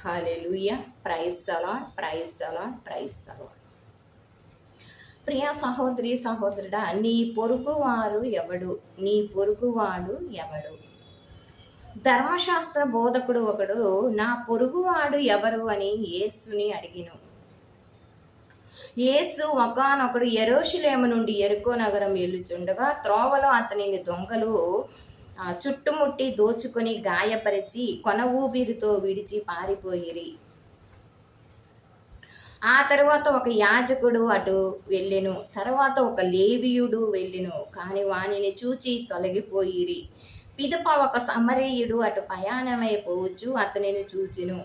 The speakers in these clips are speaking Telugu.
Hallelujah. Praise the Lord, praise the Lord, praise the Lord. ప్రియ సహోదరి సహోదరుడా, నీ పొరుగువారు ఎవడు? నీ పొరుగువాడు ఎవడు? ధర్మశాస్త్ర బోధకుడు ఒకడు నా పొరుగువాడు ఎవరు అని యేసుని అడిగిను. యేసు ఒకానొకడు యెరూషలేము నుండి యెరికో నగరం వెళ్ళుచుండగా త్రోవలో అతనిని దొంగలు చుట్టుముట్టి దోచుకొని గాయపరిచి కొన ఊపిరితో విడిచి పారిపోయిరి. ఆ తర్వాత ఒక యాజకుడు అటు వెళ్ళెను. తర్వాత ఒక లేవీయుడు వెళ్ళెను, కాని వానిని చూచి తొలగిపోయిరి. పిదప ఒక సమరయుడు అటు ప్రయాణమైపోవచ్చు అతనిని చూచెను.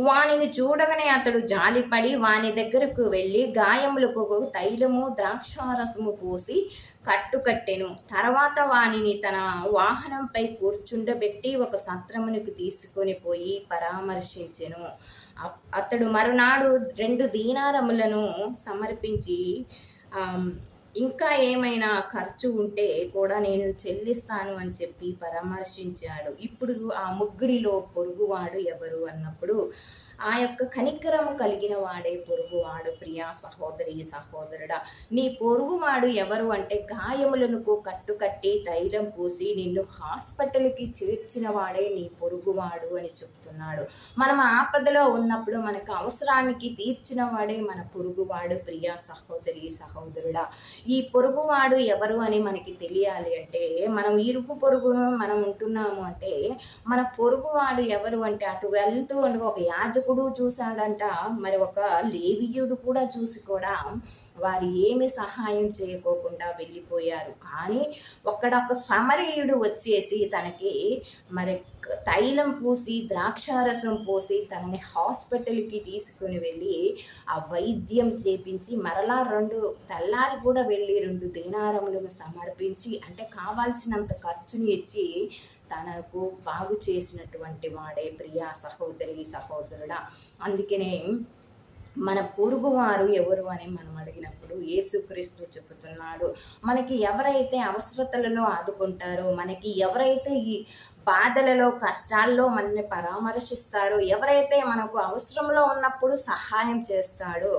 వానిని చూడగానే అతడు జాలిపడి వాని దగ్గరకు వెళ్ళి గాయములకు తైలము ద్రాక్షారసము పోసి కట్టెను. తర్వాత వానిని తన వాహనంపై కూర్చుండబెట్టి ఒక సత్రమునికి తీసుకొని పోయి పరామర్శించెను. అతడు మరునాడు 2 దీనారములను సమర్పించి ఇంకా ఏమైనా ఖర్చు ఉంటే కూడా నేను చెల్లిస్తాను అని చెప్పి పరామర్శించాడు. ఇప్పుడు ఆ ముగ్గురిలో పొరుగువాడు ఎవరు అన్నప్పుడు ఆ యొక్క కనికరము కలిగిన వాడే పొరుగువాడు. ప్రియా సహోదరి సహోదరుడా, నీ పొరుగువాడు ఎవరు అంటే గాయములకు కట్టుకట్టి తైలం పూసి నిన్ను హాస్పిటల్కి చేర్చిన వాడే నీ పొరుగువాడు అని చెప్తున్నాడు. మనం ఆపదలో ఉన్నప్పుడు మనకు అవసరానికి తీర్చిన వాడే మన పొరుగువాడు. ప్రియా సహోదరి సహోదరుడా, ఈ పొరుగువాడు ఎవరు అని మనకి తెలియాలి అంటే మనం ఇరుగు పొరుగును మనం ఉంటున్నాము అంటే మన పొరుగువాడు ఎవరు అంటే అటు వెళ్తూ ఒక యాజకుడు చూశాడంట, మరి ఒక లేవీయుడు కూడా చూసి కూడా వారు ఏమి సహాయం చేయకోకుండా వెళ్ళిపోయారు. కానీ ఒక్కడొక సమరయుడు వచ్చేసి తనకి మరి తైలం పూసి ద్రాక్షారసం పోసి తనని హాస్పిటల్కి తీసుకుని వెళ్ళి ఆ వైద్యం చేపించి మరలా తెల్లారి కూడా వెళ్ళి 2 దీనారములను సమర్పించి అంటే కావాల్సినంత ఖర్చుని ఇచ్చి తనకు బాగు చేసినటువంటి వాడే. ప్రియా సహోదరి సహోదరుడా, అందుకనే మన పొరుగువారు ఎవరు అని మనం అడిగినప్పుడు యేసుక్రీస్తు చెబుతున్నాడు, మనకి ఎవరైతే అవసరతలను ఆదుకుంటారో, మనకి ఎవరైతే ఈ బాధలలో కష్టాల్లో మనల్ని పరామర్శిస్తారో, ఎవరైతే మనకు అవసరంలో ఉన్నప్పుడు సహాయం చేస్తాడో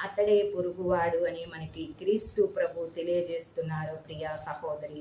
అతడే పొరుగువాడు అని మనకి క్రీస్తు ప్రభు తెలియజేస్తున్నారు. ప్రియా సహోదరి